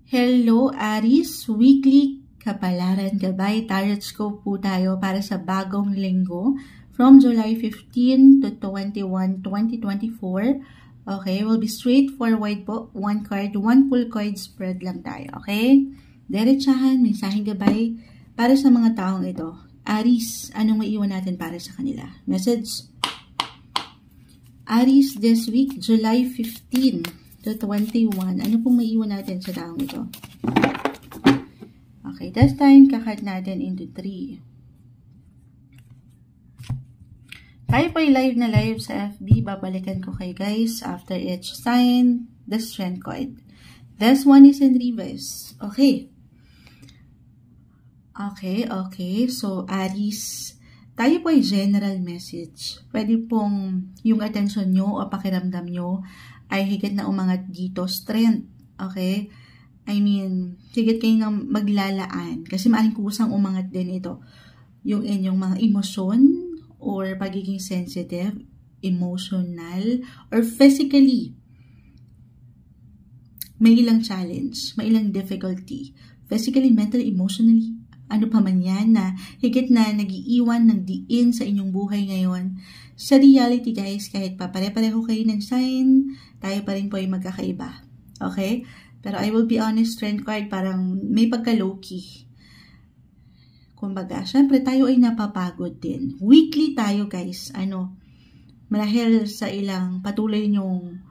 Hello Aries, weekly kapalaran gabay tarot po tayo para sa bagong linggo from July 15 to 21, 2024. Okay, we'll be straightforward po. One card, one full card spread lang tayo. Okay? Diretsahan, mensaheng gabay para sa mga taong ito. Aries, anong maiwan natin para sa kanila? Message. Aries this week, July 15 to 21. Ano pong maiwan natin sa taong ito? Okay, this time, kakat natin into 3. Tayo po live na live sa FB. Babalikan ko kayo guys after each sign, the strength card. This one is in reverse. Okay. Okay. So, Aries, tayo po ay general message. Pwede pong yung attention nyo o pakiramdam nyo ay higit na umangat dito, strength. Okay? I mean, higit kayo nang maglalaan. Kasi maaaring kusang umangat din ito. Yung inyong mga emosyon or pagiging sensitive, emotional, or physically. May ilang challenge, may ilang difficulty. Physically, mentally, emotionally, ano pa man yan na higit na nag-iiwan ng diin sa inyong buhay ngayon. Sa reality guys, kahit pa pare-pareho kayo ng sign, tayo pa rin po ay magkakaiba. Okay? Pero I will be honest, strength card, parang may pagka-low-key. Kumbaga, syempre tayo ay napapagod din. Weekly tayo guys, marahil sa ilang patuloy nyong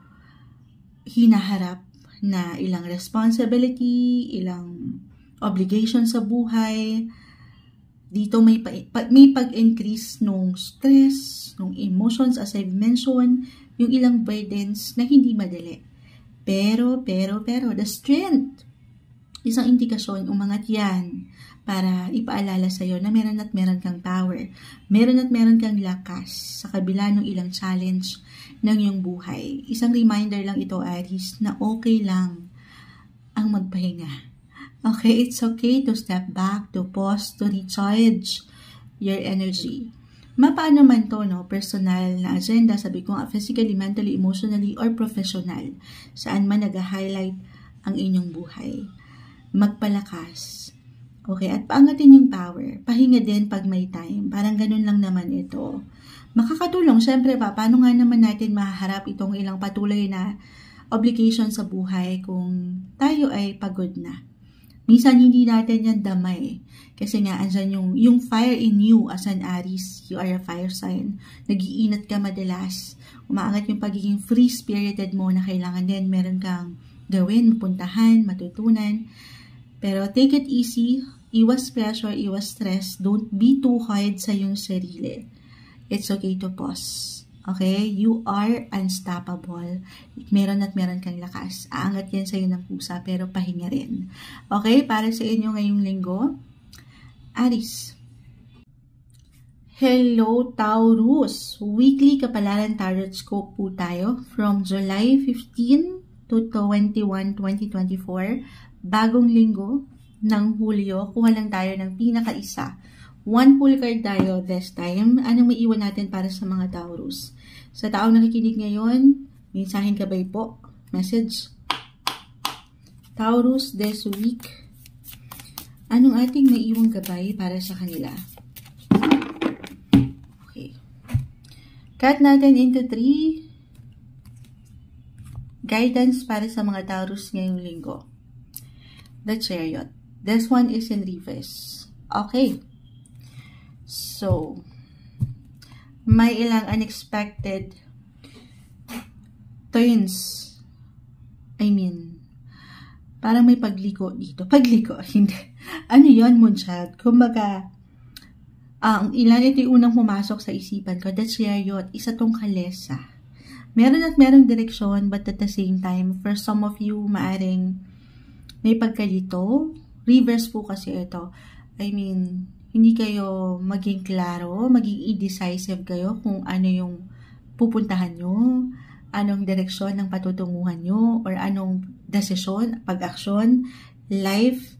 hinaharap na ilang responsibility, ilang obligation sa buhay. Dito may pag-increase nung stress, nung emotions as I've mentioned, yung ilang burdens na hindi madali. Pero, the strength, isang indikasyon, umangat yan para ipaalala sa'yo na meron at meron kang power. Meron at meron kang lakas sa kabila ng ilang challenge ng iyong buhay. Isang reminder lang ito, Aries, na okay lang ang magpahinga. Okay, it's okay to step back, to pause, to recharge your energy. Paano man to, personal na agenda, sabi ko nga, physically, mentally, emotionally, or professional. Saan man nag-highlight ang inyong buhay. Magpalakas. Okay, at paangatin yung power. Pahinga din pag may time. Parang ganun lang naman ito. Makakatulong, syempre paano nga naman natin mahaharap itong ilang patuloy na obligation sa buhay kung tayo ay pagod na. Minsan hindi natin yan damay. Kasi nga, andyan yung fire in you as an Aries. You are a fire sign. Nag-iinat ka madalas. Umaangat yung pagiging free-spirited mo na kailangan din meron kang gawin, mapuntahan, matutunan. Pero take it easy. Iwas pressure, iwas stress. Don't be too hard sa iyong sarili. It's okay to pause. Okay? You are unstoppable. Meron at meron kang lakas. Aangat yan sa'yo ng pusa, pero pahinga rin. Okay? Para sa inyo ngayong linggo, Aries. Hello, Taurus. Weekly kapalaran tarot scope po tayo from July 15 to 21, 2024. Bagong linggo ng Hulyo. Kuha lang tayo ng pinakaisa. One full card tayo this time. Anong maiwan natin para sa mga Taurus? Sa taong nakikinig ngayon, mensaheng gabay po. Message. Taurus this week. Anong ating maiwang gabay para sa kanila? Okay. Cut natin into 3. Guidance para sa mga Taurus ngayong linggo. The Chariot. This one is in reverse. Okay. So, may ilang unexpected turns. I mean, parang may pagliko dito. Pagliko, hindi. Ano yun, Moonchild? Kumbaga, ang ilan ito yung unang pumasok sa isipan ko. The Chariot, isa tong kalesa. Meron at merong direksyon, but at the same time, for some of you, maaring may pagkalito. Reverse po kasi ito. I mean, hindi kayo maging klaro, maging indecisive kayo kung ano yung pupuntahan nyo, anong direksyon ng patutunguhan nyo, or anong desisyon, pag-aksyon, life.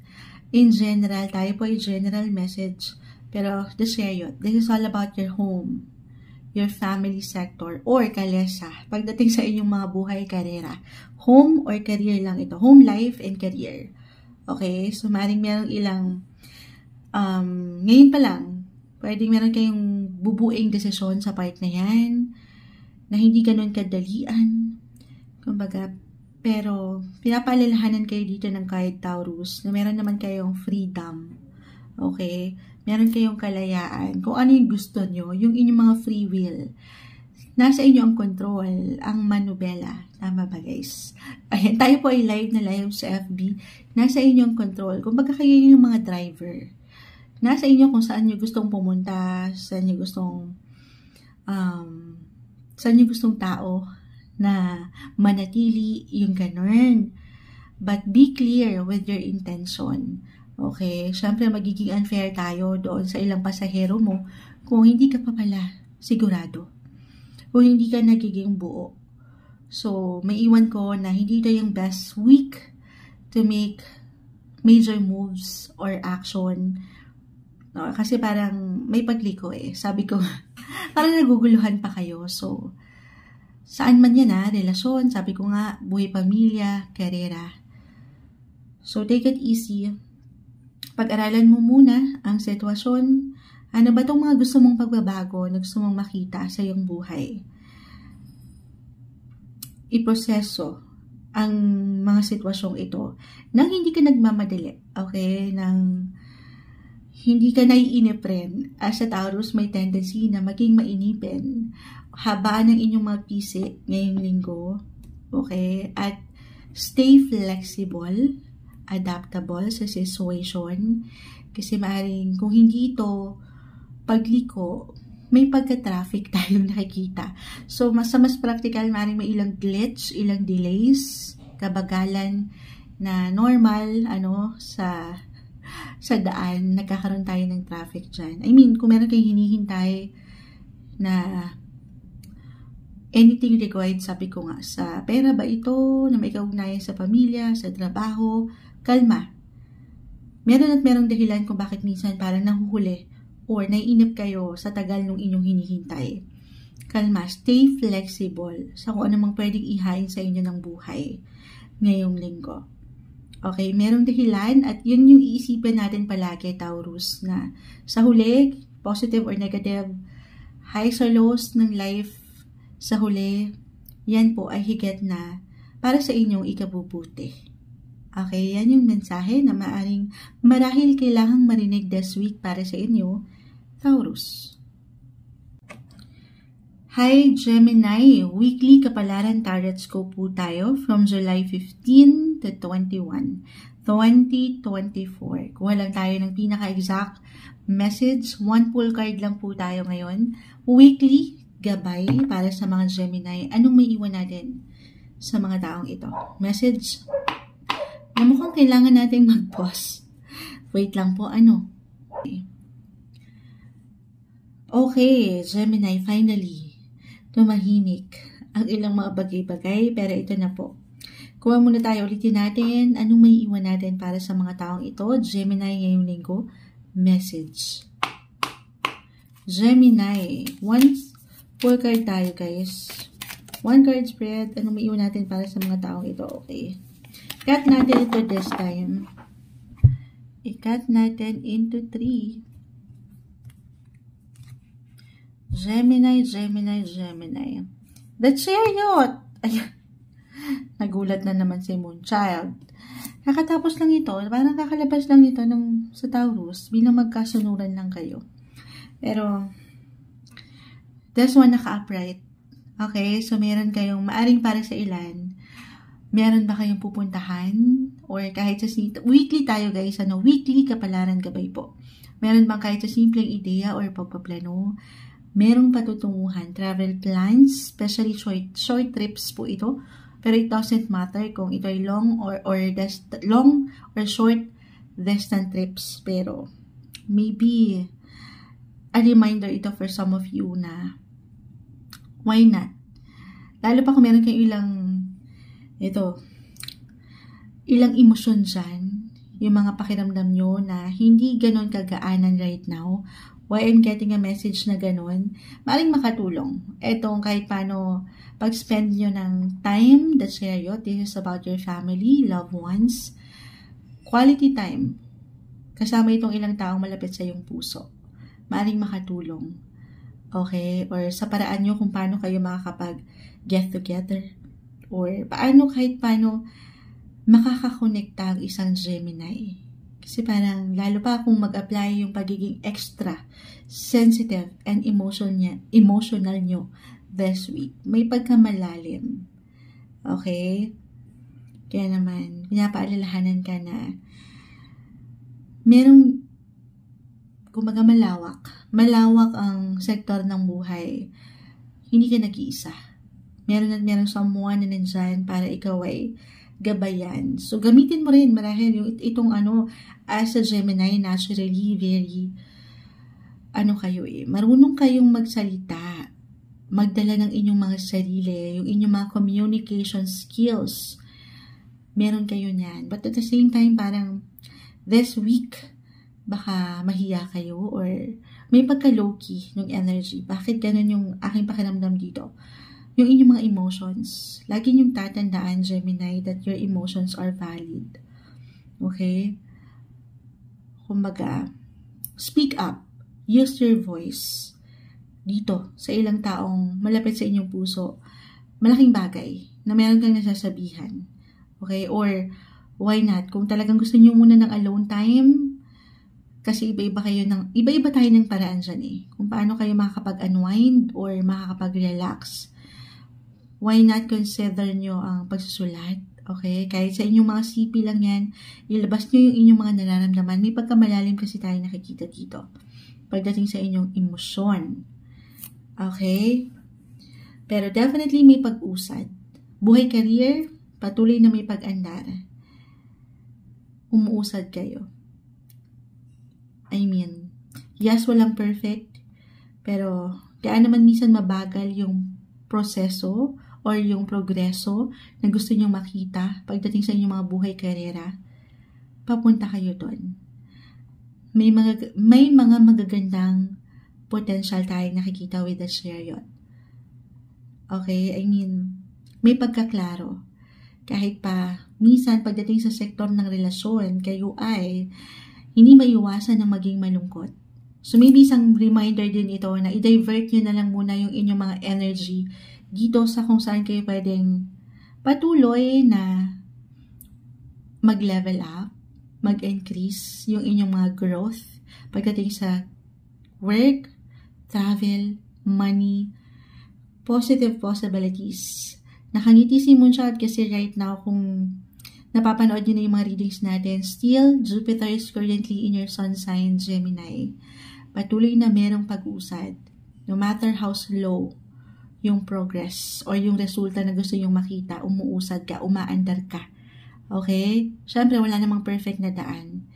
In general, tayo po ay general message. Pero the Chariot, this is all about your home, your family sector, or kalesa. Pagdating sa inyong mga buhay, karera. Home or career lang ito. Home life and career. Okay? So, maaaring merong ilang, ngayon pa lang, pwedeng meron kayong bubuing desisyon sa part na yan, na hindi ganun kadalian. Kumbaga, pero pinapaalalahanan kayo dito ng card Taurus na meron naman kayong freedom. Okay? Meron kayong kalayaan. Kung ano yung gusto nyo, yung inyong mga free will. Nasa inyo ang control, ang manubela. Tama ba guys? Ayan, tayo po ay live na live sa FB. Nasa inyo ang control. Kung baga kayo yung mga driver. Nasa inyo kung saan nyo gustong pumunta, saan nyo gustong tao na manatili, yung ganun. But be clear with your intention. Okay? Siyempre, magiging unfair tayo doon sa ilang pasahero mo kung hindi ka pa pala sigurado. Kung hindi ka nagiging buo. So, may iwan ko na hindi ito yung best week to make major moves or action. No, kasi parang may pagliko eh. Sabi ko, parang naguguluhan pa kayo. So, saan man yan relasyon, sabi ko nga, buhay pamilya, karera. So, take it easy. Pag-aralan mo muna ang sitwasyon. Ano ba itong mga gusto mong pagbabago na gusto mong makita sa iyong buhay? Iproseso ang mga sitwasyong ito nang hindi ka nagmamadali. Okay? Nang hindi ka naiinip rin. As a Taurus, may tendency na maging mainipin. Habaan ng inyong mga pisi ngayong linggo. Okay? At stay flexible, adaptable sa situation. Kasi maaaring kung hindi ito pagliko, may pagka-traffic tayong nakikita. So, mas practical, maaaring may ilang glitch, ilang delays, kabagalan na normal, sa daan, nagkakaroon tayo ng traffic dyan. I mean, kung meron kayong hinihintay na anything required, sabi ko nga, sa pera ba ito, na may kaugnayan sa pamilya, sa trabaho, kalma. Meron at merong dahilan kung bakit minsan parang nahuhuli or naiinip kayo sa tagal ng inyong hinihintay. Kalma, stay flexible sa kung anumang pwedeng ihain sa inyo ng buhay ngayong linggo. Okay, merong dahilan at yun yung iisipin natin palagi, Taurus, na sa huli, positive or negative, highs or lows ng life, sa huli, yan po ay higit na para sa inyong ikabubuti. Okay, yan yung mensahe na marahil kailangang marinig this week para sa inyo, Taurus. Hi Gemini, weekly kapalaran tarot scope po tayo from July 15 to 21, 2024. Kuha lang tayo ng pinaka-exact message. One full card lang po tayo ngayon. Weekly gabay para sa mga Gemini. Anong may iwan natin sa mga taong ito? Message na mukhang kailangan nating mag-pause. Wait lang po, Okay, Gemini, finally, tumahimik ang ilang mga bagay-bagay, pero ito na po. Kuha muna tayo, ulitin natin, anong may iwan natin para sa mga taong ito. Gemini ngayong linggo, message. Gemini, once full card tayo guys. One card spread, anong may iwan natin para sa mga taong ito, okay. Cut natin ito this time. I-cut natin into 3. Gemini, Gemini, Gemini. The Chariot! Ayan. Nagulat na naman si Moonchild. Kakatapos lang ito, parang kakalabas lang ito sa Taurus, bilang magkasunuran lang kayo. Pero, this one naka-upright. Okay, so meron kayong, maaring para sa ilan, meron ba kayong pupuntahan? Or kahit sa weekly tayo guys, weekly kapalaran gabay po. Meron bang kahit sa simpleng ideya or pagpaplano? Merong patutunguhan, travel plans, especially short trips po ito. Pero it doesn't matter kung ito ay long or short distant trips. Pero maybe a reminder ito for some of you na why not? Lalo pa kung meron kayong ilang emosyon dyan, yung mga pakiramdam nyo na hindi ganon kagaanan right now. Why I'm getting a message na ganon, maaaring makatulong. Etong kahit paano pag-spend nyo ng time, the Chariot, this is about your family, loved ones. quality time kasama itong ilang taong malapit sa iyong puso. Maaring makatulong. Okay? Or sa paraan nyo kung paano kayo makakapag-get together. Or paano kahit paano makakakonekta ang isang Gemini. Kasi parang lalo pa kung mag-apply yung pagiging extra sensitive and emotional nyo this week. May pagkamalalim. Okay? Kaya naman, pinapaalalahanan ka na merong kumbaga malawak ang sektor ng buhay. Hindi ka nag-iisa. Meron someone na nandyan para ikaw ay gabayan. So, gamitin mo rin marahil yung itong as a Gemini, naturally, very, marunong kayong magsalita, magdala ng inyong mga sarili, yung inyong mga communication skills. Meron kayo niyan. But at the same time, parang this week, baka mahiya kayo or may pagka-low-key ng energy. Bakit ganun yung aking pakiramdam dito? Yung inyong mga emotions. Lagi niyong tatandaan, Gemini, that your emotions are valid. Okay? Kumbaga, speak up. Use your voice. Dito, sa ilang taong malapit sa inyong puso, malaking bagay na meron kang nasasabihan. Okay? Or, why not? Kung talagang gusto niyo muna ng alone time, kasi iba-iba tayo ng paraan dyan eh. Kung paano kayo makakapag-unwind or makakapag-relax. Why not consider nyo ang pagsusulat? Okay? Kahit sa inyong mga sipi lang yan, ilabas nyo yung inyong mga nararamdaman. May pagkamalalim kasi tayo nakikita dito. Pagdating sa inyong emosyon. Okay? Pero definitely may pag-usad. Buhay career, patuloy na may pag-andar. Umuusad kayo. Yes, walang perfect. Pero, kaya naman minsan mabagal yung proseso or yung progreso na gusto nyong makita pagdating sa inyong mga buhay karera. Papunta kayo doon. May mga magagandang potential tayong nakikita with the Chariot. Okay? May pagkaklaro. Kahit pa, minsan pagdating sa sektor ng relasyon, kayo ay hindi maiwasan na maging malungkot. So maybe isang reminder din ito na i-divert nyo na lang muna yung inyong mga energy dito sa kung saan kayo pwedeng patuloy na mag-level up, mag-increase yung inyong mga growth pagdating sa work, travel, money, positive possibilities. Nakangiti si Moonshot kasi right now kung napapanood nyo na yung mga readings natin, still, Jupiter is currently in your sun sign, Gemini. Patuloy na merong pag-usad. No matter how slow yung progress or yung resulta na gusto nyong makita, umuusad ka, umaandar ka. Okay? Siyempre, wala namang perfect na daan.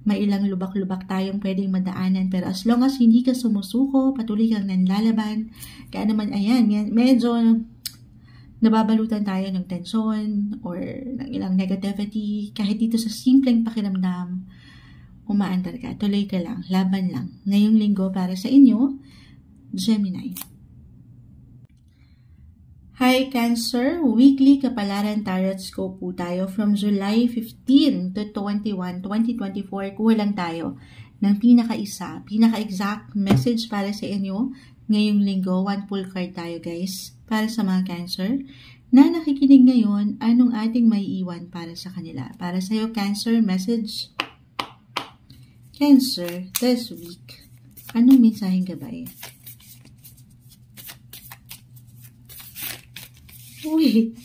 May ilang lubak-lubak tayong pwedeng madaanan, pero as long as hindi ka sumusuko, patuloy kang nanlalaban, kaya naman, medyo nababalutan tayo ng tensyon or ng ilang negativity. Kahit dito sa simpleng pakiramdam, umaandar ka. Tuloy ka lang. Laban lang. Ngayong linggo para sa inyo, Gemini. Hi Cancer! Weekly Kapalaran Tarot Scope po tayo from July 15 to 21, 2024. Kuha lang tayo ng pinaka-exact message para sa inyo. Ngayong linggo, one full card tayo guys. Para sa mga Cancer na nakikinig ngayon, anong ating may iwan para sa kanila? Para sa iyo, Cancer, message. Cancer, this week, anong mensaheng gabay? Wait,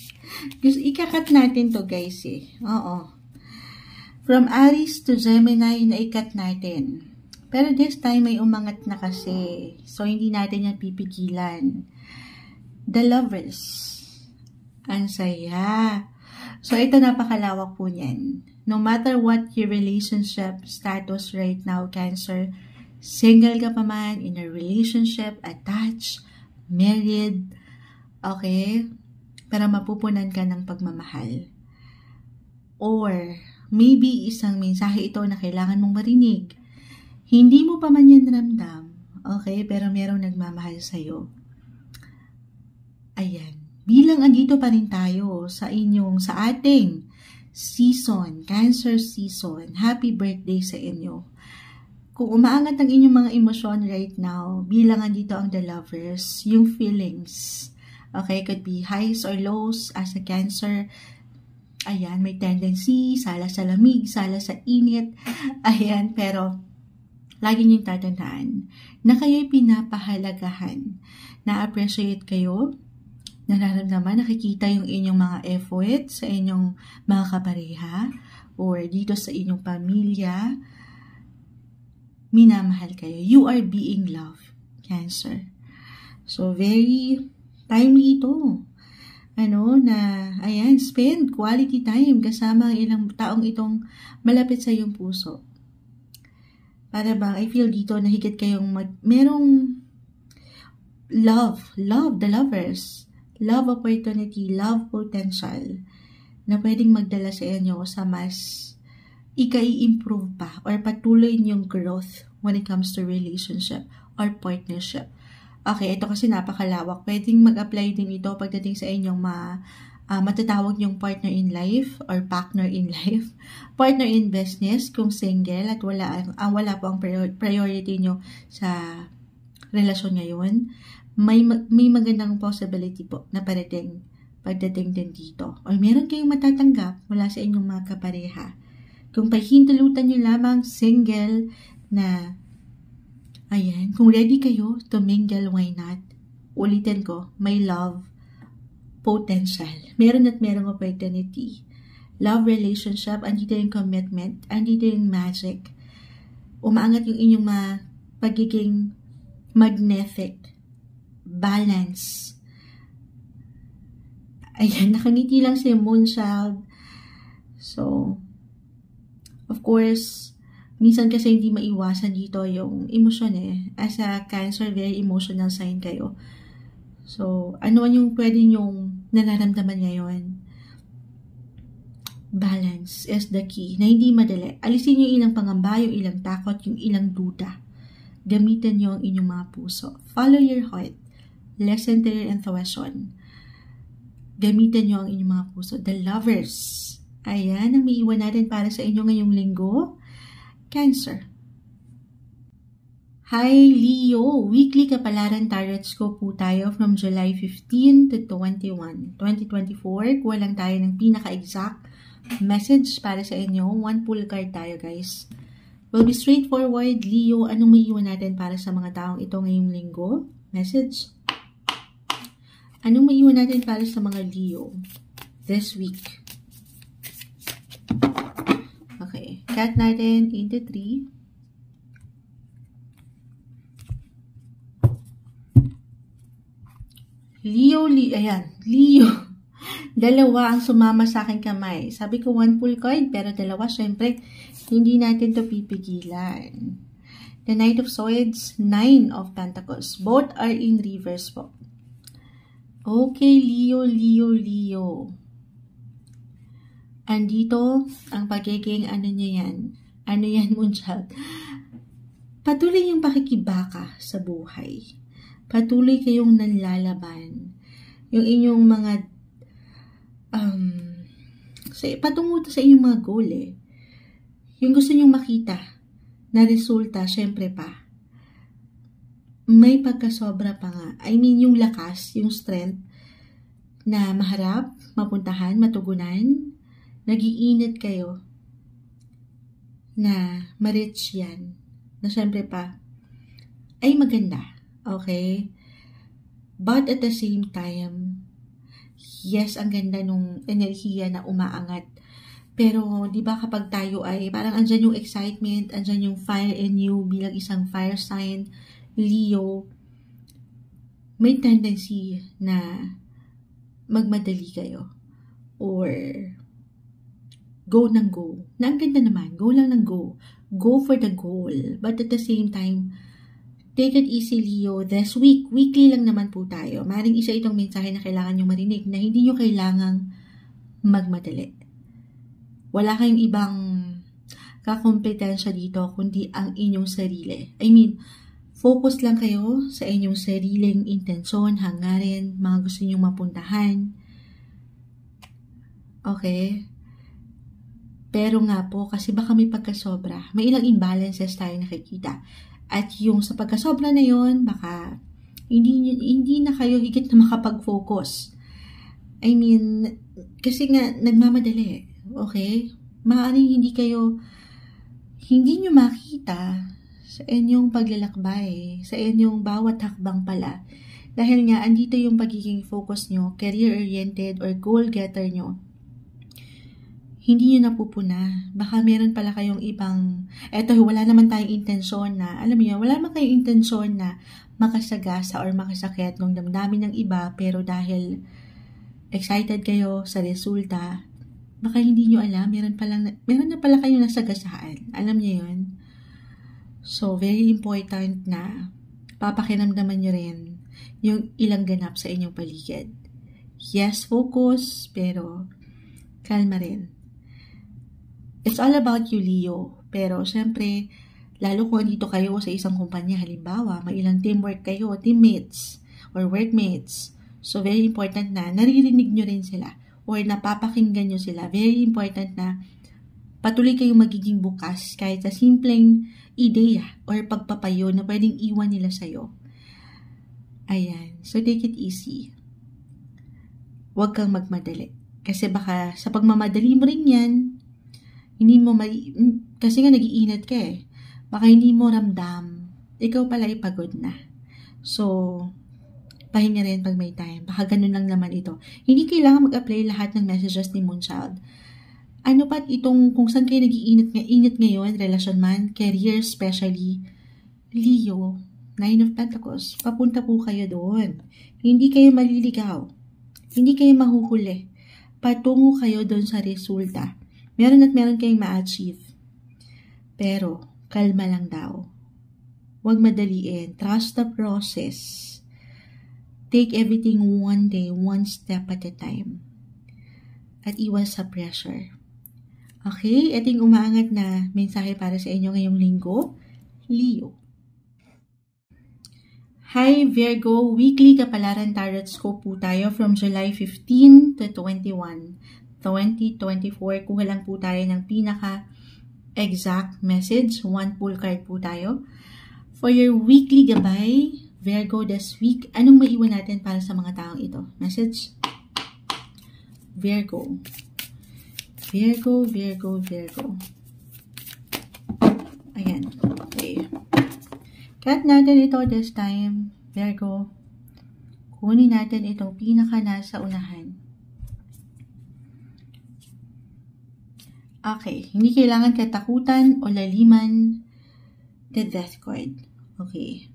ikakat natin to guys eh. Oo. From Aries to Gemini, naikat natin. Pero this time may umangat na kasi. So, hindi natin yan pipigilan. The Lovers. Ang saya. So, ito napakalawak po niyan. No matter what your relationship status right now, Cancer, single ka pa man, in a relationship, attached, married, okay? Pero mapupunan ka ng pagmamahal. Or, maybe isang mensahe ito na kailangan mong marinig. Hindi mo pa man yan ramdam, okay? Pero merong nagmamahal sa'yo. Ayan. Bilang andito pa rin tayo sa ating season, Cancer season. Happy birthday sa inyo. Kung umaangat ang inyong mga emosyon right now, bilangan dito ang the lovers, yung feelings. Okay, could be highs or lows as a Cancer. Ayan, may tendency, sala sa lamig, sala sa init. Ayan, pero lagi niyong tatandaan na kayo'y pinapahalagahan. Na-appreciate kayo, nararamdaman, nakikita yung inyong mga effort sa inyong mga kapareha or dito sa inyong pamilya. Minamahal kayo. You are being loved, Cancer. So, very timely ito. Ayan, spend quality time kasama ang ilang taong itong malapit sa iyong puso. Para ba, I feel dito na higit kayong merong love, the lovers, love opportunity, love potential na pwedeng magdala sa inyo sa mas i-improve pa or patuloy niyong growth when it comes to relationship or partnership. Okay, ito kasi napakalawak. Pwedeng mag-apply din ito pagdating sa inyong matatawag niyong partner in life or partner in life, partner in business kung single at wala po ang priority niyo sa relasyon ngayon. May magandang possibility po na pagdating din dito. O meron kayong matatanggap mula sa inyong mga kapareha. Kung pahintulutan nyo lamang single na, ayan, kung ready kayo to mingle, why not? Ulitin ko, may love potential. Meron opportunity. Love relationship, andito yung commitment, andito yung magic. Umaangat yung inyong pagiging magnetic. Balance. Ayan, nakangiti lang si Moonchild. So, of course, minsan kasi hindi maiwasan dito yung emosyon As a Cancer, very emotional sign kayo. So, ano yung pwede nyong nararamdaman ngayon? Balance is the key. Na hindi madali. Alisin yung ilang pangamba, yung ilang takot, yung ilang duda. Gamitin nyo ang inyong mga puso. Follow your heart. Listen to your intuition. Gamitin nyo ang inyong mga puso. The lovers. Ayan, ang may iwan natin para sa inyo ngayong linggo. Cancer. Hi, Leo. Weekly Kapalaran Tarot Scope po tayo from July 15 to 21, 2024. Kuha lang tayo ng pinaka-exact message para sa inyo. One pull card tayo, guys. Will be straightforward. Leo, anong may iwan natin para sa mga taong ito ngayong linggo? Message. Anong may iwan natin para sa mga Leo this week? Okay. Cut natin into 3. Ayan. Leo. Dalawa ang sumama sa aking kamay. Sabi ko one full card, pero dalawa, syempre, hindi natin to pipigilan. The Knight of Swords, 9 of Pentacles. Both are in reverse po. Okay, Leo. Andito, ang pagiging, ano yan, Moonchild? Patuloy yung pakikibaka sa buhay. Patuloy kayong nanlalaban. Yung inyong mga, patungo sa inyong mga goal Yung gusto nyong makita na resulta, syempre pa. May pagkasobra pa nga. I mean, yung lakas, yung strength na maharap, mapuntahan, matugunan, nag-iinit kayo na ma-reach yan. Na syempre pa, ay maganda. Okay? But at the same time, yes, ang ganda nung enerhiya na umaangat. Pero, di ba kapag tayo ay, parang andyan yung excitement, andyan yung fire in you bilang isang fire sign, Leo, may tendency na magmadali kayo. Or, go ng go. Na ang ganda naman, go lang ng go. Go for the goal. But at the same time, take it easy, Leo. This week, weekly lang naman po tayo. Maring isa itong mensahe na kailangan nyo marinig na hindi nyo kailangang magmadali. Wala kayong ibang kakompetensya dito kundi ang inyong sarili. I mean, focus lang kayo sa inyong sariling intensyon, hangarin, mga gusto nyong mapuntahan. Okay? Pero nga po, kasi baka may pagkasobra, may ilang imbalances tayo nakikita. At yung sa pagkasobra na yon, baka hindi na kayo higit na makapag-focus. I mean, kasi nga, nagmamadali. Okay? Maaaring hindi nyo makita sa inyong paglalakbay, sa inyong bawat hakbang pala. Dahil nga, andito yung pagiging focus nyo, career-oriented or goal-getter nyo. Hindi nyo napupuna. Baka meron pala kayong ibang, wala naman tayong intensyon na, alam niyo, wala naman kayong intensyon na makasagasa or makasakit ng damdamin ng iba, pero dahil excited kayo sa resulta, baka hindi nyo alam, meron na pala kayong nasagasaan. Alam niyo yun? So, very important na papakiramdaman nyo rin yung ilang ganap sa inyong paligid. Yes, focus, pero kalma rin. It's all about you, Leo. Pero, syempre, lalo kung dito kayo sa isang kumpanya, halimbawa, may ilang teamwork kayo, teammates, or workmates. So, very important na naririnig nyo rin sila or napapakinggan nyo sila. Very important na patuloy kayong magiging bukas kahit sa simpleng ideya or pagpapayo na pwedeng iwan nila sa'yo. Ayan. So, take it easy. Huwag kang magmadali. Kasi baka sa pagmamadali mo rin yan, kasi nga nag-iinat ka eh. Baka hindi mo ramdam, ikaw pala ipagod na. So, pahinga rin pag may time. Baka ganun lang naman ito. Hindi kailangan mag-apply lahat ng messages ni Moonchild. Ano pat itong kung saan kayo nag-iinat ngayon, relasyon man, career especially, Leo, 9 of Pentacles, papunta po kayo doon. Hindi kayo maliligaw. Hindi kayo mahuhuli. Patungo kayo doon sa resulta. Meron kayong ma-achieve. Pero, kalma lang daw. Huwag madaliin. Trust the process. Take everything one day, one step at a time. At iwas sa pressure. Okay? Ito yung umaangat na mensahe para sa inyo ngayong linggo. Leo. Hi Virgo, weekly kapalaran tarot scope po tayo from July 15 to 21, 2024. Kuha lang po tayo ng pinaka-exact message. One pull card po tayo. For your weekly gabay, Virgo this week, anong maiwan natin para sa mga taong ito? Message? Virgo. Virgo. Ayan. Okay. Cut natin ito this time, Virgo. Kunin natin itong pinaka nasa unahan. Okay. Hindi kailangan katakutan o laliman the death card. Okay.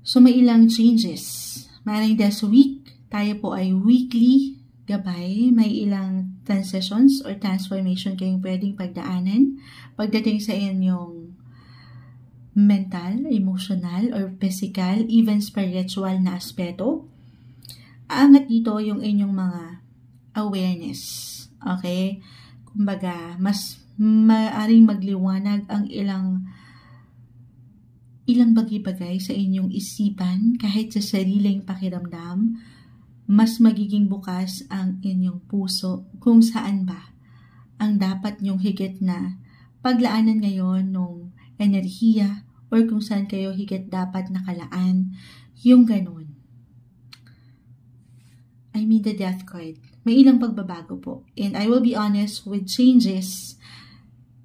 So, may ilang changes. Maring this week, tayo po ay weekly gabay. May ilang transitions or transformation kayong pwedeng pagdaanan pagdating sa inyong mental, emotional, or physical, even spiritual na aspeto. Aangat dito yung inyong mga awareness. Okay? Kumbaga, mas maaring magliwanag ang ilang bagay-bagay sa inyong isipan kahit sa sariling pakiramdam. Mas magiging bukas ang inyong puso kung saan ba ang dapat nyong higit na paglaanan ngayon ng enerhiya or kung saan kayo higit dapat nakalaan, yung ganun. I mean the death card. May ilang pagbabago po. And I will be honest with changes.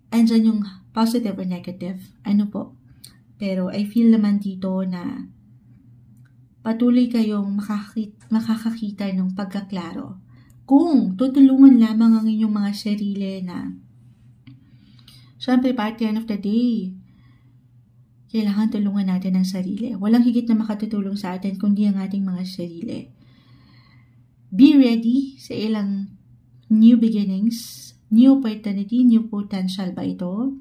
Andyan yung positive or negative. Ano po? Pero I feel naman dito na patuloy kayong makakakita ng pagkaklaro. Kung tutulungan lamang ang inyong mga sarili na, syempre, at the end of the day, kailangan tulungan natin ang sarili. Walang higit na makatutulong sa atin kundi ang ating mga sarili. Be ready sa ilang new beginnings, new opportunity, new potential ba ito?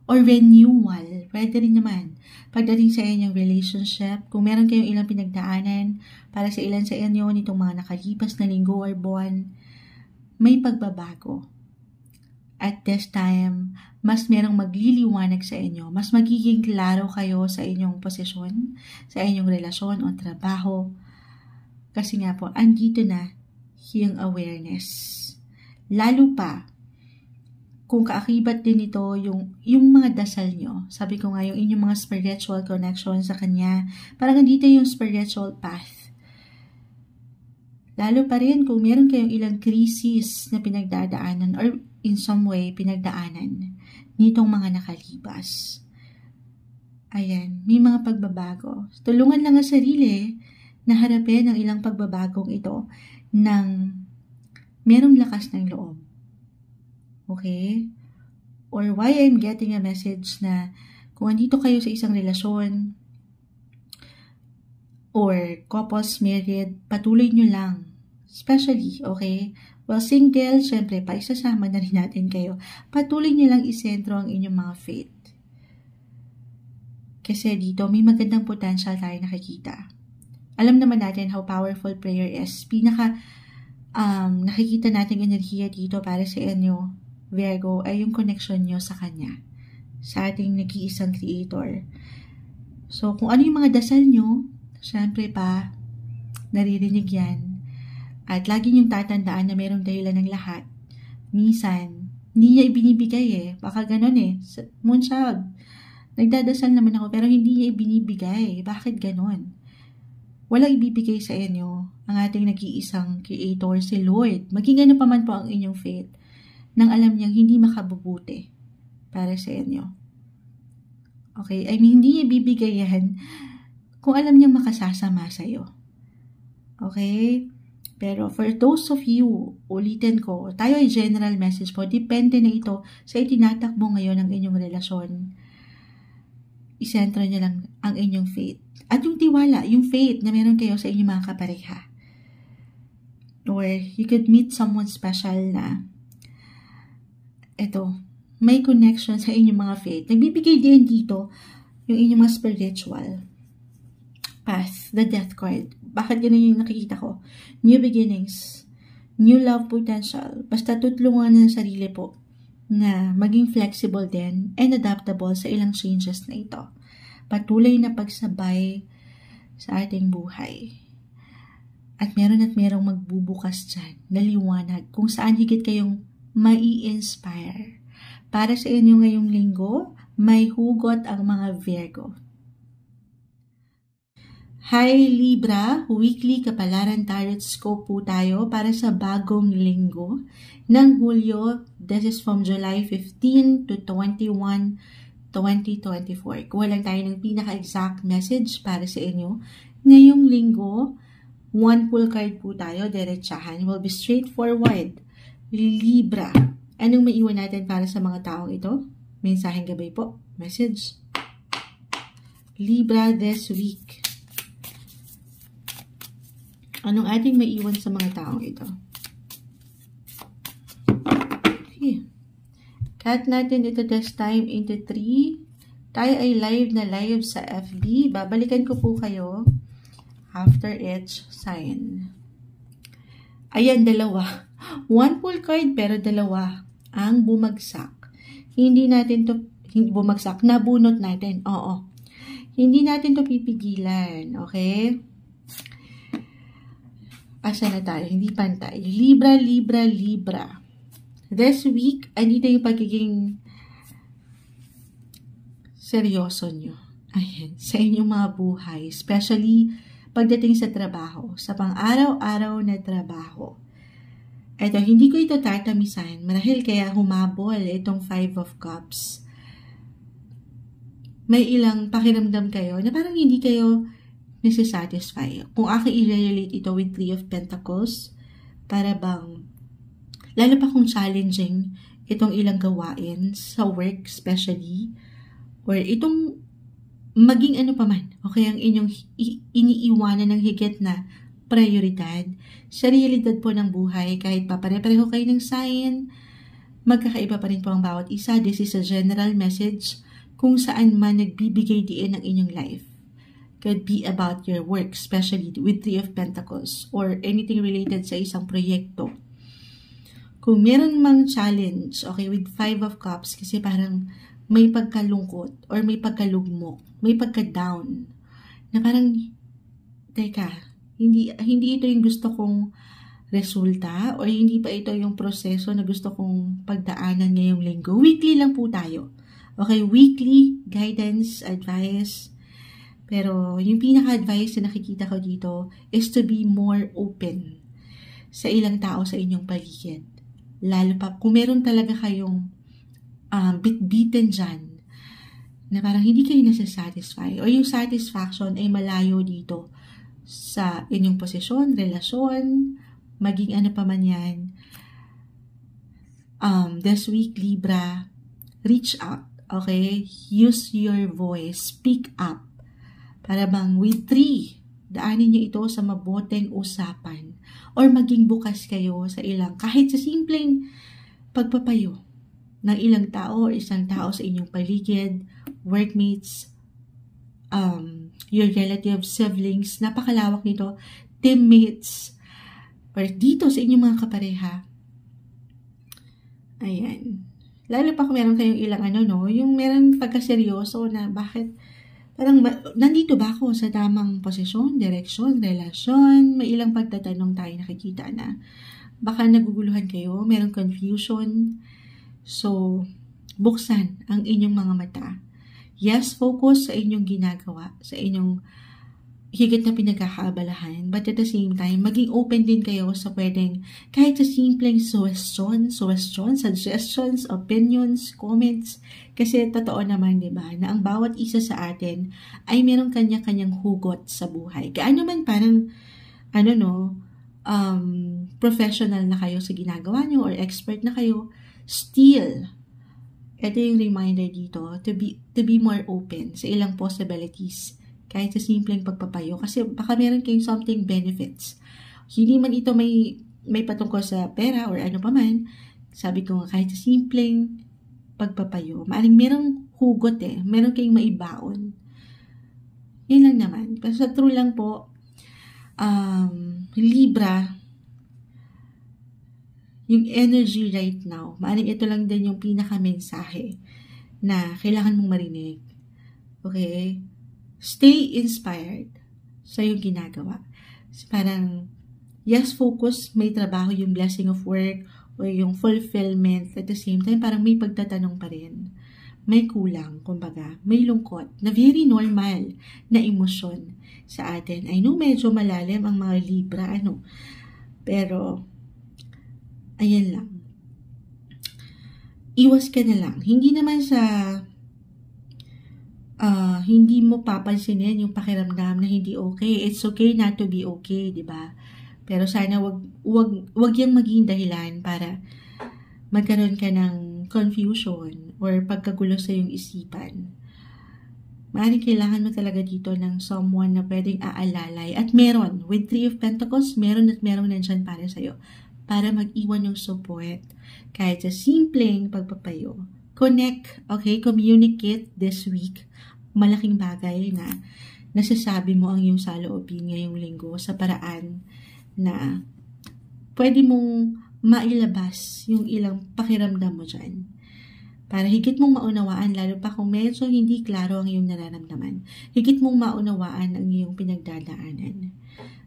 Or renewal. Pwede rin naman. Pagdating sa inyong relationship, kung meron kayong ilang pinagdaanan para sa ilan sa inyo nitong mga nakalipas na linggo or buwan, may pagbabago. At this time, mas merong magliliwanag sa inyo. Mas magiging klaro kayo sa inyong posisyon, sa inyong relasyon o trabaho. Kasi nga po, andito na yung awareness. Lalo pa, kung kaakibat din ito yung mga dasal nyo. Sabi ko nga, yung inyong mga spiritual connection sa Kanya. Parang nandito yung spiritual path. Lalo pa rin kung meron kayong ilang crisis na pinagdadaanan or in some way pinagdaanan nitong mga nakalibas. Ayan, may mga pagbabago. Tulungan lang ang sarili na harapin ang ilang pagbabagong ito ng merong lakas ng loob. Okay? Or why I'm getting a message na kung andito kayo sa isang relasyon or couples married, patuloy nyo lang. Especially, okay? Well, single, syempre, paisasama na rin natin kayo. Patuloy nyo lang isentro ang inyong mga faith. Kasi dito, may magandang potential tayo nakikita. Alam naman natin how powerful prayer is. Nakikita natin enerhiya dito para sa inyo, Virgo, ay yung connection nyo sa Kanya. Sa ating nag-iisang Creator. So, kung ano yung mga dasal nyo, syempre pa, naririnig yan. At lagi niyong tatandaan na mayroong dahilan ng lahat. Minsan, hindi niya ibinibigay Baka ganon Moonchild, nagdadasal naman ako pero hindi niya ibinibigay. Bakit ganon? Walang ibibigay sa inyo ang ating nag-iisang Creator, si Lord. Maging ano pa man po ang inyong faith, nang alam niyang hindi makabubuti para sa inyo. Okay? I mean, hindi niya ibibigay yan kung alam niyang makasasama sa iyo. Okay? Pero for those of you, ulitin ko, tayo ay general message po. Depende na ito sa itinatakbo ngayon ng inyong relasyon. Isentro niyo lang ang inyong faith. At yung tiwala, yung faith na meron kayo sa inyong mga kapareha. Or you could meet someone special na may connection sa inyong mga faith. Nagbibigay din dito yung inyong mga spiritual path, the death card. Bakit ganun yung nakikita ko? New beginnings, new love potential. Basta tutulungan ng sarili po na maging flexible din and adaptable sa ilang changes na ito. Patuloy na pagsabay sa ating buhay. At merong magbubukas dyan na liwanag kung saan higit kayong mai-inspire. Para sa inyo ngayong linggo, may hugot ang mga Virgo. Hi Libra, weekly kapalaran tarot scope po tayo para sa bagong linggo ng Hulyo. This is from July 15 to 21, 2024. Kuha lang tayo ng pinaka-exact message para sa inyo. Ngayong linggo, one full card po tayo, diretsahan. Will be straightforward. Libra. Anong maiwan natin para sa mga taong ito? Mensaheng gabay po. Message. Libra this week. Anong ating maiwan sa mga taong ito? Okay. Cut natin ito this time into 3. Tayo ay live na live sa FB. Babalikan ko po kayo after each sign. Ayan, dalawa. One full card pero dalawa ang bumagsak. Hindi natin to bumagsak. Nabunot natin. Oo. Hindi natin to pipigilan. Okay? Asa na tayo? Hindi pantay. Libra, Libra, Libra. This week, andito yung pagiging seryoso nyo. Ayan. Sa inyong mga buhay. Especially pagdating sa trabaho. Sa pang-araw-araw na trabaho. Eto, hindi ko ito tatamisan. Marahil kaya humabol itong 5 of Cups. May ilang pakiramdam kayo na parang hindi kayo nasisatisfy. Kung ako i-relate ito with 3 of Pentacles, para bang, lalo pa kung challenging itong ilang gawain sa work especially, or itong maging ano pa man, okay, ang inyong iniiwanan ng higit na prioridad sa realidad po ng buhay. Kahit pa pare-pareho kayo ng sign, magkakaiba pa rin po ang bawat isa. This is a general message kung saan man nagbibigay diin ng inyong life. Could be about your work, especially with 3 of Pentacles, or anything related sa isang proyekto. Kung meron mang challenge, okay, with 5 of Cups, kasi parang may pagkalungkot, or may pagkalugmok, may pagka-down, na parang, teka, hindi ito yung gusto kong resulta o hindi pa ito yung proseso na gusto kong pagdaanan ngayong linggo. Weekly lang po tayo. Okay, weekly guidance, advice. Pero yung pinaka-advice na nakikita ko dito is to be more open sa ilang tao sa inyong paligid. Lalo pa kung meron talaga kayong bit-bitin dyan na parang hindi kayo nasa-satisfy o yung satisfaction ay malayo dito sa inyong posisyon, relasyon, maging ano pa man yan. This week, Libra, reach out, okay? Use your voice, speak up. Para bang with 3, daanin nyo ito sa maboteng usapan or maging bukas kayo sa ilang, kahit sa simpleng pagpapayo ng ilang tao o isang tao sa inyong paligid, workmates, your relatives, siblings, napakalawak nito, teammates, or dito sa inyong mga kapareha. Ayan. Lalo pa kung meron kayong ilang yung meron pagkaseryoso na bakit, parang nandito ba ako sa tamang posisyon, direksyon, relasyon, may ilang pagtatanong tayo nakikita na baka naguguluhan kayo, merong confusion. So, buksan ang inyong mga mata. Yes, focus sa inyong ginagawa, sa inyong higit na pinagkakaabalahan. But at the same time, maging open din kayo sa pwedeng kahit sa simpleng suggestions, opinions, comments. Kasi totoo naman, di ba, na ang bawat isa sa atin ay merong kanya-kanyang hugot sa buhay. Gaano man parang, professional na kayo sa ginagawa nyo or expert na kayo, still, ito yung reminder dito to be more open sa ilang possibilities kahit sa simpleng pagpapayo kasi baka meron kayong something benefits. Hindi man ito may patungkol sa pera or ano pa man, sabi ko nga kahit sa simpleng pagpapayo, maaring merong hugot meron kayong maibaon. Yun lang naman. Pero sa true lang po, Libra, yung energy right now, maaring ito lang din yung pinaka-mensahe na kailangan mong marinig. Okay? Stay inspired sa yung ginagawa. Parang, yes, focus, may trabaho yung blessing of work o yung fulfillment. At the same time, parang may pagtatanong pa rin. May kulang, kumbaga, may lungkot na very normal na emosyon sa atin. I know medyo malalim ang mga Libra, pero, ayan lang. Iwas ka na lang. Hindi naman sa hindi mo papansinin yung pakiramdam na hindi okay. It's okay not to be okay, di ba? Pero sana wag yang maging dahilan para magkaroon ka ng confusion or pagkagulo sa iyong isipan. Maaaring kailangan mo talaga dito ng someone na pwedeng aalalay. At meron, with 3 of Pentacles, meron nandyan para sa'yo. Para mag-iwan yung support. Kahit sa simpleng pagpapayo. Connect, okay? Communicate this week. Malaking bagay na nasasabi mo ang iyong saloobin ngayong linggo sa paraan na pwede mong mailabas yung ilang pakiramdam mo dyan. Para higit mong maunawaan, lalo pa kung medyo hindi klaro ang iyong nararamdaman, higit mong maunawaan ang iyong pinagdadaanan.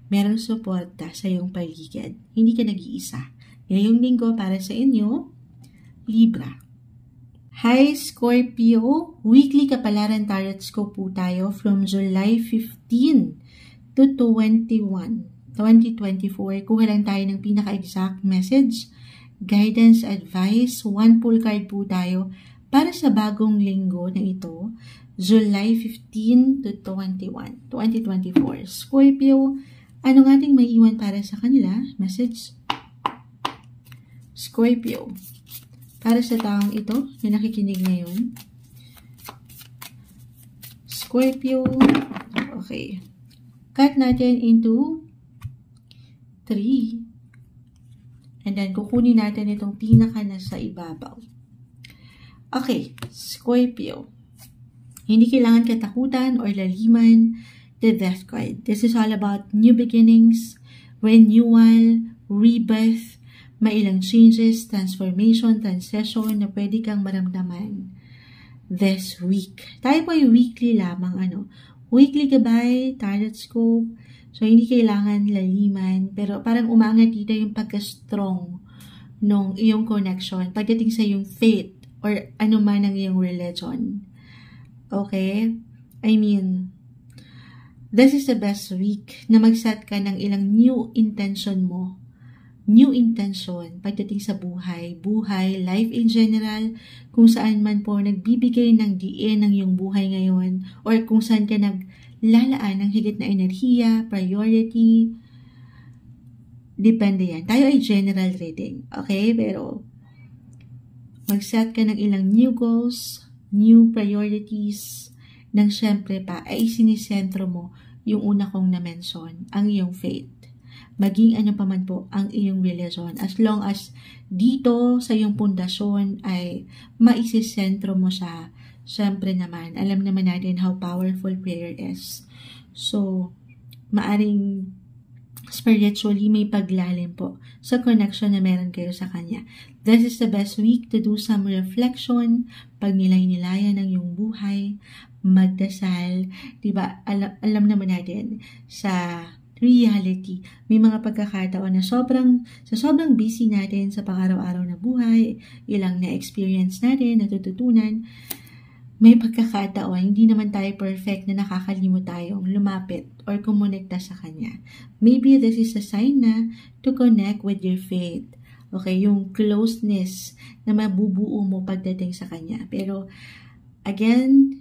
Merong suporta sa iyong paligid. Hindi ka nag-iisa. Ngayong linggo para sa inyo, Libra. Hi Scorpio, weekly kapalaran tarot scope po tayo from July 15 to 21, 2024. Kuha lang tayo ng pinaka-exact message, guidance, advice, 1 full card po tayo para sa bagong linggo na ito, July 15 to 21, 2024. Scorpio, anong ating may iwan para sa kanila? Message, Scorpio. Para sa taong ito na nakikinig ngayon. Scorpio. Okay. Cut natin into 3. And then, kukunin natin itong pinaka nasa ibabaw. Okay. Scorpio. Hindi kailangan katakutan or laliman. The Death card. This is all about new beginnings, renewal, rebirth, may ilang changes, transformation, transition na pwede kang maramdaman this week. Tayo po ay weekly lamang, weekly gabay, tarot scope, So, hindi kailangan laliman, pero parang umangat dito yung pagka-strong nung iyong connection pagdating sa iyong faith or ano man ang iyong religion. Okay? I mean, this is the best week na mag-set ka ng ilang new intention mo. New intention pagdating sa buhay, life in general, kung saan man po nagbibigay ng diin ng iyong buhay ngayon or kung saan ka naglalaan ng higit na enerhiya, priority, depende yan. Tayo ay general reading, okay? Pero mag-set ka ng ilang new goals, new priorities, nang syempre pa ay sinisentro mo yung una kong na-mention, ang iyong faith. Maging ano pa man po ang iyong religion. As long as dito sa iyong pundasyon ay maisisentro mo siya, syempre naman, alam naman natin how powerful prayer is. So, maaring spiritually may paglalim po sa connection na meron kayo sa Kanya. This is the best week to do some reflection, pagnilay-nilayan ng iyong buhay, magdasal, diba? Alam naman natin sa reality, may mga pagkakataon na sobrang busy natin sa pang-araw-araw na buhay, ilang na-experience natin, natututunan, may pagkakataon, hindi naman tayo perfect na nakakalimot tayong lumapit or kumonekta sa Kanya. Maybe this is a sign na to connect with your faith. Okay, yung closeness na mabubuo mo pagdating sa Kanya. Pero, again,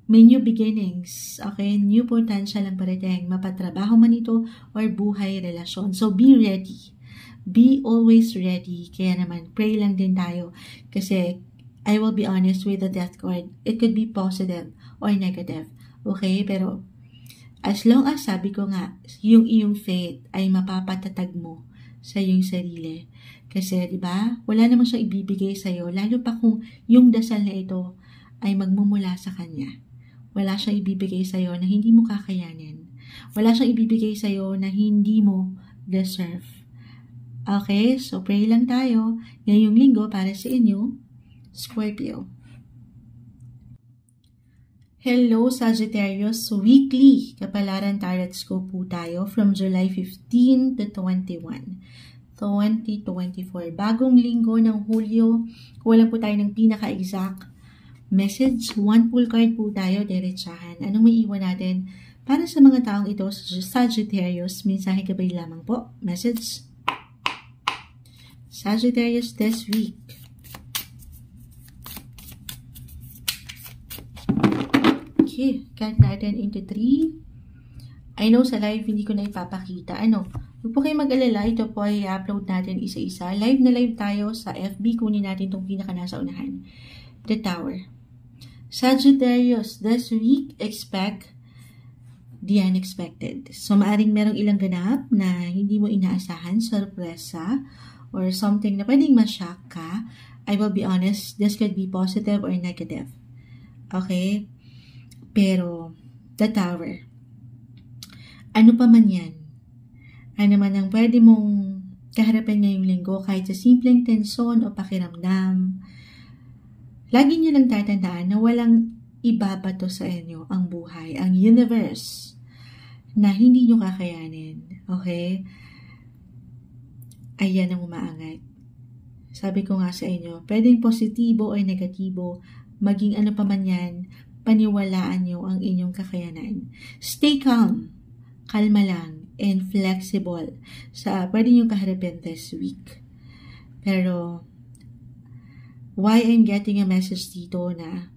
may new beginnings, okay? New potential ang parating, mapatrabaho man ito or buhay, relasyon. So, be ready. Be always ready. Kaya naman, pray lang din tayo. Kasi, I will be honest with the death card. It could be positive or negative. Okay? Pero, as long as sabi ko nga, yung iyong faith ay mapapatatag mo sa iyong sarili. Kasi, di ba, wala namang siyang ibibigay sa iyo, lalo pa kung yung dasal na ito ay magmumula sa Kanya. Wala siyang ibibigay sa iyo na hindi mo kakayanin. Wala siyang ibibigay sa iyo na hindi mo deserve. Okay? So, pray lang tayo ngayong linggo para sa inyo, Scorpio. Hello, Sagittarius. Weekly Kapalaran Tarot Scope po tayo from July 15 to 21. 2024. Bagong linggo ng Hulyo. Wala po tayo ng pinaka-exact message. One full card po tayo, diretsahan. Anong may iwan natin para sa mga taong ito, Sagittarius? Mensahe gabay lamang po. Message. Sagittarius this week. Okay, count natin into 3. I know sa live hindi ko na ipapakita. Huwag po kayo mag-alala. Ito po ay upload natin isa-isa. Live na live tayo sa FB. Kunin natin itong pinaka nasa unahan. The Tower. Sagittarius, this week, expect the unexpected. So, maaring merong ilang ganap na hindi mo inaasahan, sorpresa, or something na pwedeng ma-shock ka. I will be honest, this could be positive or negative. Okay? Pero, the Tower. Ano pa man yan? Ano man ang pwede mong kaharapin ngayong linggo kahit sa simpleng tensyon o pakiramdam. Lagi niyo lang tatandaan na walang ibabato sa inyo ang buhay, ang universe, na hindi niyo kakayanin. Okay? Ayan ang umaangat. Sabi ko nga sa inyo, pwedeng positibo o negatibo, maging ano pa man yan, paniwalaan niyo ang inyong kakayanan. Stay calm, kalma lang, and flexible sa pwede niyong kaharapin this week. Pero, why I'm getting a message dito na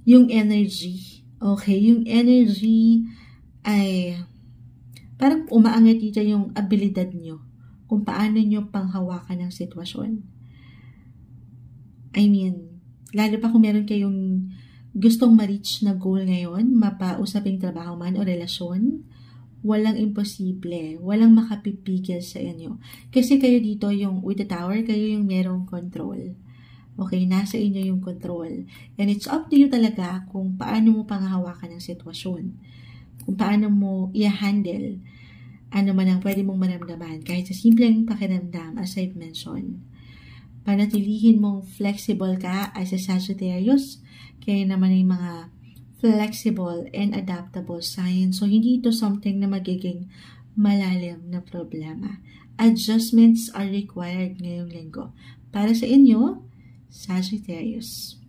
yung energy, okay, yung energy ay parang umaangat dito yung abilidad nyo kung paano nyo panghawakan ng sitwasyon. I mean, lalo pa kung meron kayong gustong ma-reach na goal ngayon, mapausaping trabaho man o relasyon, walang imposible, walang makapipigil sa inyo. Kasi kayo dito yung with the Tower, kayo yung merong control. Okay, nasa inyo yung control. And it's up to you talaga kung paano mo panghahawakan ng sitwasyon. Kung paano mo i-handle ano man ang pwede mong maramdaman. Kahit sa simpleng pakiramdam, as I've mentioned. Panatilihin mong flexible ka as a Sagittarius. Kaya naman yung mga flexible, and adaptable sign. So, hindi ito something na magiging malalim na problema. Adjustments are required ngayong linggo. Para sa inyo, Sagittarius.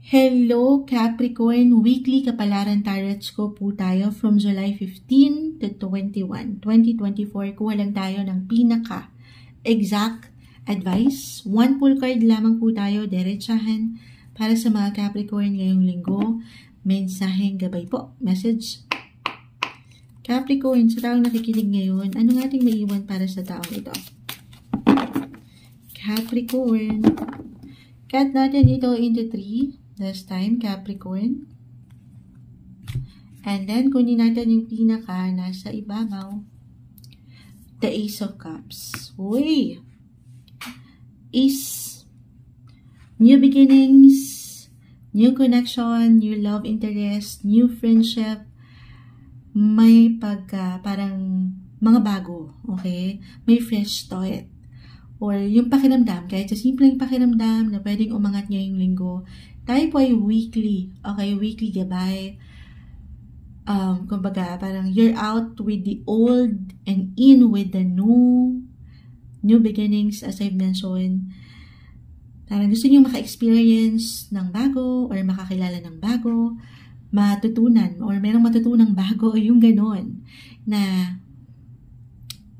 Hello Capricorn, weekly kapalaran tarot ko po tayo from July 15 to 21, 2024. Kuha lang tayo ng pinaka exact advice. One full card lamang po tayo, diretsahan para sa mga Capricorn ngayong linggo. Mensaheng gabay po, message. Capricorn, sa taong nakikinig ngayon, ano nga ating maiwan para sa taong ito? Capricorn. Cut natin ito into 3. This time, Capricorn. And then, kunin natin yung pinaka nasa ibabaw. The Ace of Cups. Uy! Ace. New beginnings, new connection, new love interest, new friendship. May parang mga bago, okay? May fresh start. Or yung pakiramdam, kahit sa simpleng pakiramdam na pwedeng umangat ngayong linggo. Tayo po ay weekly, okay? Weekly gabay. Kumbaga, parang you're out with the old and in with the new. New beginnings, as I've mentioned. Parang gusto niyo maka-experience ng bago or makakilala ng bago, matutunan or merong matutunang bago, yung ganon na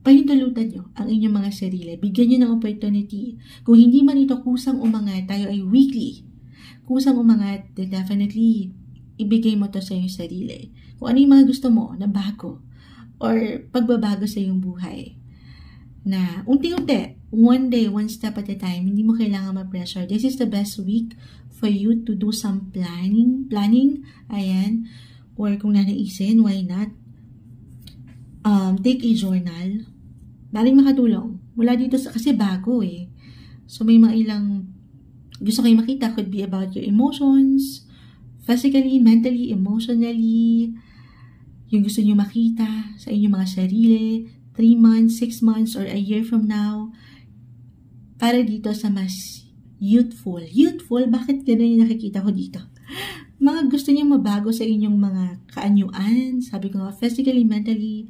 pahintulutan nyo ang inyong mga sarili. Bigyan nyo ng opportunity. Kung hindi man ito kusang umangat, tayo ay weekly. Kusang umangat, then definitely ibigay mo to sa iyong sarili. Kung ano yung mga gusto mo na bago or pagbabago sa iyong buhay. Na unti-unti, one day, one step at a time, hindi mo kailangan ma-pressure. This is the best week for you to do some planning, ayan, or kung nanaisin, why not? Take a journal, maling makatulong, mula dito, kasi bago eh. So may mga ilang gusto kayo makita, could be about your emotions, physically, mentally, emotionally, yung gusto nyo makita sa inyong mga sarili, 3 months, 6 months, or a year from now, para dito sa mas youthful. Youthful? Bakit gano'n yung nakikita ko dito? Mga gusto niyo mabago sa inyong mga kaanyuan, sabi ko nga, physically, mentally,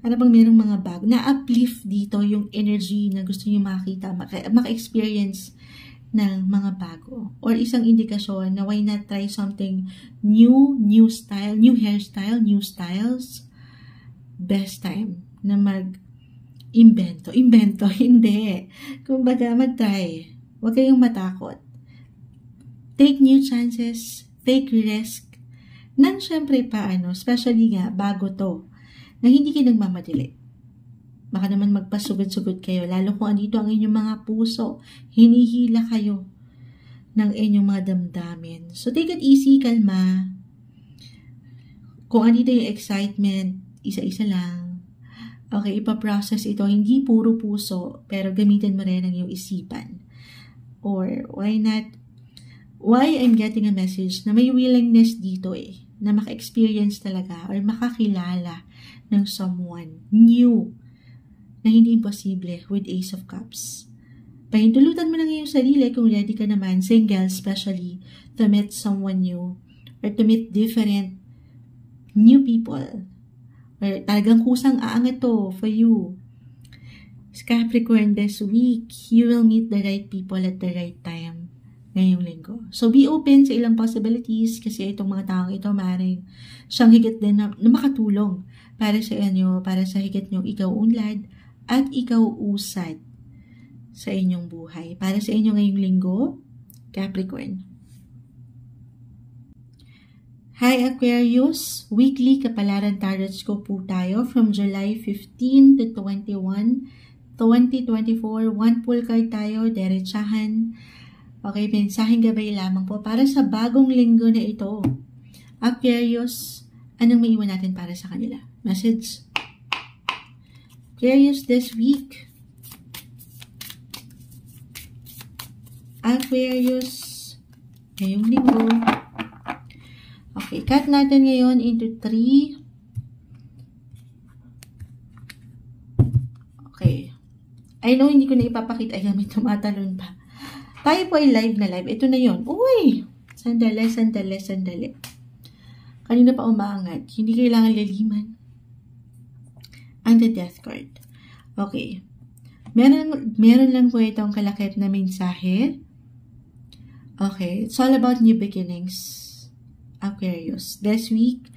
ano bang merong mga bago, na-uplift dito yung energy na gusto niyo makita, maka-experience ng mga bago. Or isang indikasyon na why not try something new style, new hairstyle, new styles, best time na mag-invento, hindi. Kumbaga, mag-try. Huwag kayong matakot. Take new chances, take risk. Nang syempre especially nga, bago to, na hindi kayo nagmamadali. Baka naman magpasugod-sugod kayo, lalo kung andito ang inyong mga puso, hinihila kayo ng inyong mga damdamin. So, take it easy, kalma. Kung andito yung excitement, isa-isa lang. Okay, ipaprocess ito. Hindi puro puso, pero gamitin mo rin ang iyong isipan. Or, why not? Why I'm getting a message na may willingness dito na maka-experience talaga or makakilala ng someone new na hindi imposible with Ace of Cups. Pahintulutan mo lang iyong sarili kung ready ka naman, single especially, to meet someone new or to meet different new people. Or talagang kusang aangat to for you. Capricorn, this week, you will meet the right people at the right time ngayong linggo. So, be open sa ilang possibilities kasi itong mga taong ito maaaring siyang higit din na makatulong para sa inyo, para sa higit niyong ikaw unlad at ikaw usad sa inyong buhay. Para sa inyo ngayong linggo, Capricorn. Hi Aquarius, weekly kapalaran tarot ko po tayo from July 15 to 21, 2024. One full card tayo, diretsahan. Okay, mensaheng gabay lamang po para sa bagong linggo na ito. Aquarius, anong maiwan natin para sa kanila? Message. Aquarius this week. Aquarius, ngayong linggo. Okay, cut natin ngayon into 3. Okay. I know hindi ko na ipapakita. Ay, may tumatalon pa. Tayo po ay live na live. Ito na yon. Uy! Sandali. Kanina pa umaangat. Hindi kailangan laliman. Ang the death card. Okay. Meron lang po itong kalakip na mensahe. Okay. It's all about new beginnings. Aquarius. This week,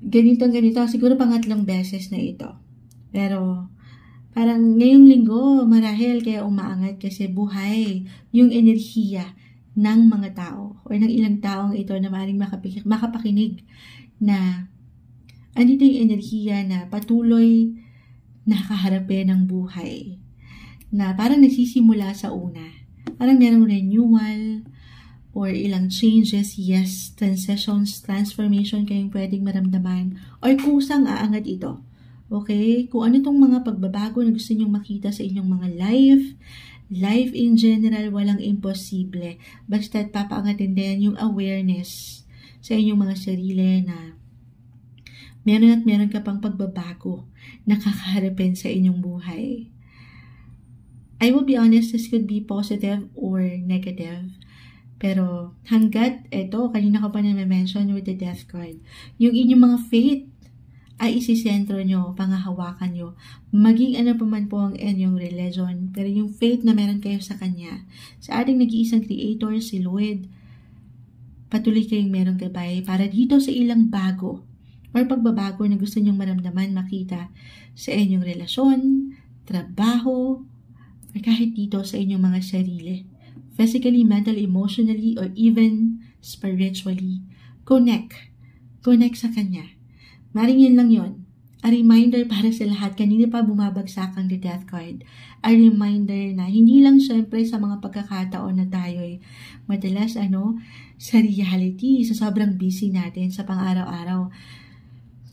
ganito. Siguro pangatlong beses na ito. Pero, parang ngayong linggo, marahil kaya umaangat kasi buhay yung enerhiya ng mga tao o ng ilang taong ito na maaaring makapakinig na andito yung enerhiya na patuloy nakaharapin ng buhay na parang nagsisimula sa una. Parang merong renewal or ilang changes, yes, transitions, transformation kayong pwedeng maramdaman or kusang aangat ito. Okay? Kung ano itong mga pagbabago na gusto nyong makita sa inyong mga life in general, walang imposible. Basta't papaangatin din yung awareness sa inyong mga sarili na meron ka pang pagbabago na kakaharapin sa inyong buhay. I will be honest, this could be positive or negative. Pero hanggat ito, kanina ko pa na-mention with the death card, yung inyong mga faith ay isisentro nyo, pangahawakan nyo. Maging ano pa man po ang inyong religion, pero yung faith na meron kayo sa Kanya, sa ating nag-iisang Creator, si Lord, patuloy kayong merong gabay para dito sa ilang bago or pagbabago na gusto nyong maramdaman, makita sa inyong relasyon, trabaho, or kahit dito sa inyong mga sarili. Physically, mentally, emotionally, or even spiritually. Connect sa Kanya. Maring yun lang yun. A reminder para sa lahat, kanina pa bumabagsak ang the death card. A reminder na hindi lang syempre sa mga pagkakataon na tayo'y madalas sa reality, sa sobrang busy natin sa pang-araw-araw.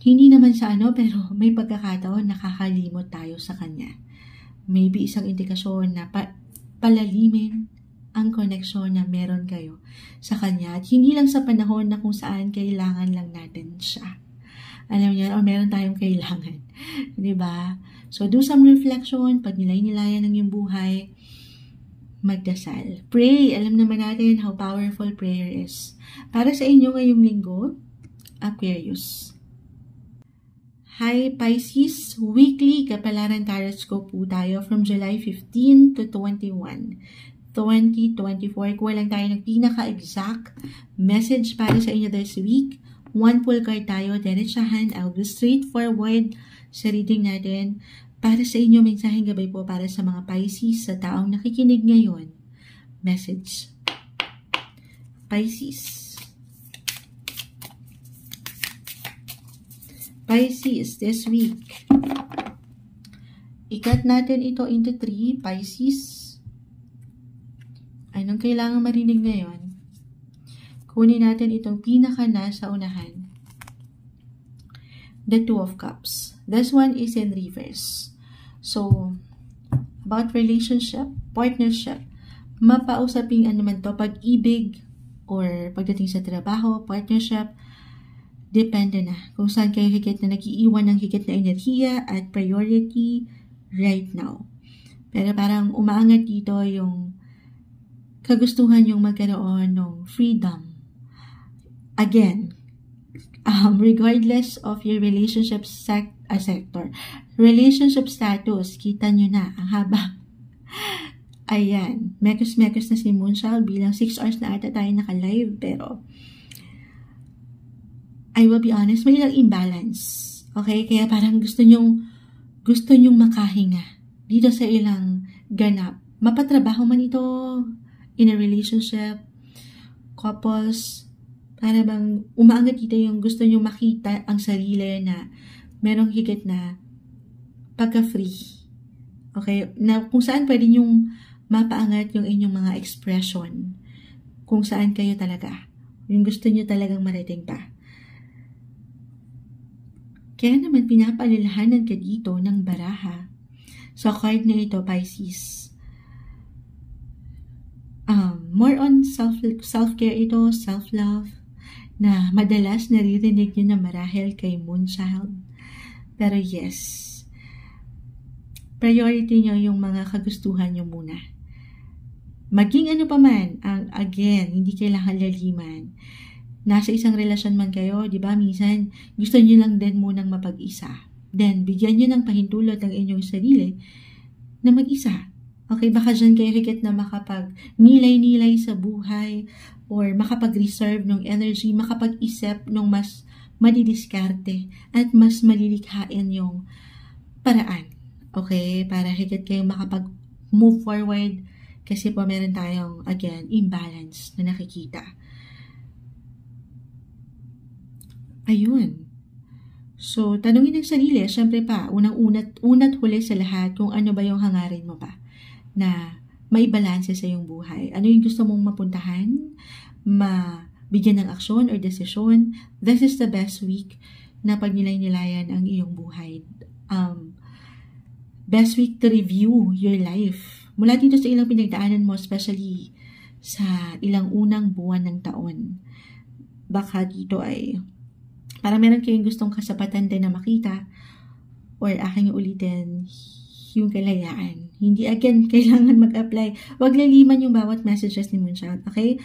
Hindi naman sa pero may pagkakataon nakakalimot tayo sa Kanya. Maybe isang indikasyon na palalimin ang koneksyon na meron kayo sa Kanya. At hindi lang sa panahon na kung saan kailangan lang natin siya. Alam niyo, o meron tayong kailangan. Diba? So, do some reflection. Pag nilay-nilayan ng iyong buhay, magdasal. Pray. Alam naman natin how powerful prayer is. Para sa inyo ngayong linggo, Aquarius. Hi Pisces, weekly kapalaran tarot scope po tayo from July 15 to 21, 2024. Kuha lang tayo ng pinaka-exact message para sa inyo this week. One pull card tayo, diretsahan, I'll go straightforward sa reading natin. Para sa inyo, mensaheng gabay po para sa mga Pisces, sa taong nakikinig ngayon. Message. Pisces, this week. Ikat natin ito into 3, Pisces. Anong kailangan marinig ngayon? Kunin natin itong pinaka nasa unahan. The Two of Cups. This one is in reverse. So, about relationship, partnership, mapausaping naman to, pag-ibig, or pagdating sa trabaho, partnership, depende na kung saan kayo higit na nag-iiwan ng higit na enerhiya at priority right now. Pero parang umaangat dito yung kagustuhan yung magkaroon ng freedom. Again, regardless of your relationship sector, relationship status, kita nyo na, ang haba. Ayan, mekos-mekos na si Moonchild, bilang 6 hours na ata tayo naka-live, pero I will be honest, may ilang imbalance. Okay, kaya parang gusto nyong makahinga dito sa ilang ganap. Mapatrabaho man ito in a relationship, couples, para bang umaangat dito yung gusto nyo makita ang sarili na merong higit na pagka-free. Okay? Na kung saan pwede nyong mapaangat yung inyong mga expression. Kung saan kayo talaga. Yung gusto nyo talagang marating pa. Kaya naman pinapaalalahanan ka dito ng baraha. So card na ito, Pisces. More on self-care ito, self-love, na madalas naririnig nyo na marahil kay Moonchild. Pero yes, priority nyo yung mga kagustuhan nyo muna. Maging ano pa man, again, hindi kailangan laliman. Nasa isang relasyon man kayo, di ba? Minsan, gusto nyo lang din munang mapag-isa. Then, bigyan nyo ng pahintulot ang inyong sarili na mag-isa. Okay, baka dyan kayo higit na makapag-nilay-nilay sa buhay or makapag-reserve ng energy, makapag-isip ng mas madidiskarte at mas malilikhain yung paraan. Okay, para higit kayo makapag-move forward kasi po meron tayong, again, imbalance na nakikita. Ayun. So, tanungin ng sarili, syempre pa, una't huli sa lahat kung ano ba yung hangarin mo pa na maibalanse sa iyong buhay. Ano yung gusto mong mapuntahan? Mabigyan ng aksyon or desisyon? This is the best week na pagnilay-nilayan ang iyong buhay. Best week to review your life. Mula dito sa ilang pinagdaanan mo, especially sa ilang unang buwan ng taon. Baka dito ay para meron kayong gustong kasapatan din na makita or aking ulitin yung kalayaan. Hindi again kailangan mag-apply. Huwag laliman yung bawat messages ni Moonshot, okay?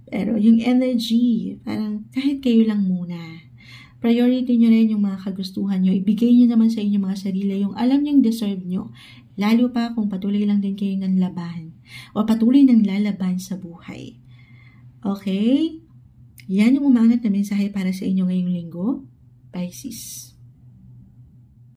Pero yung energy, parang kahit kayo lang muna. Priority nyo rin yung mga kagustuhan nyo. Ibigay nyo naman sa inyong mga sarili yung alam nyong deserve nyo. Lalo pa kung patuloy lang din kayo ng laban o patuloy ng lalaban sa buhay. Okay? Yan yung umangat na mensahe para sa inyo ngayong linggo, Pisces.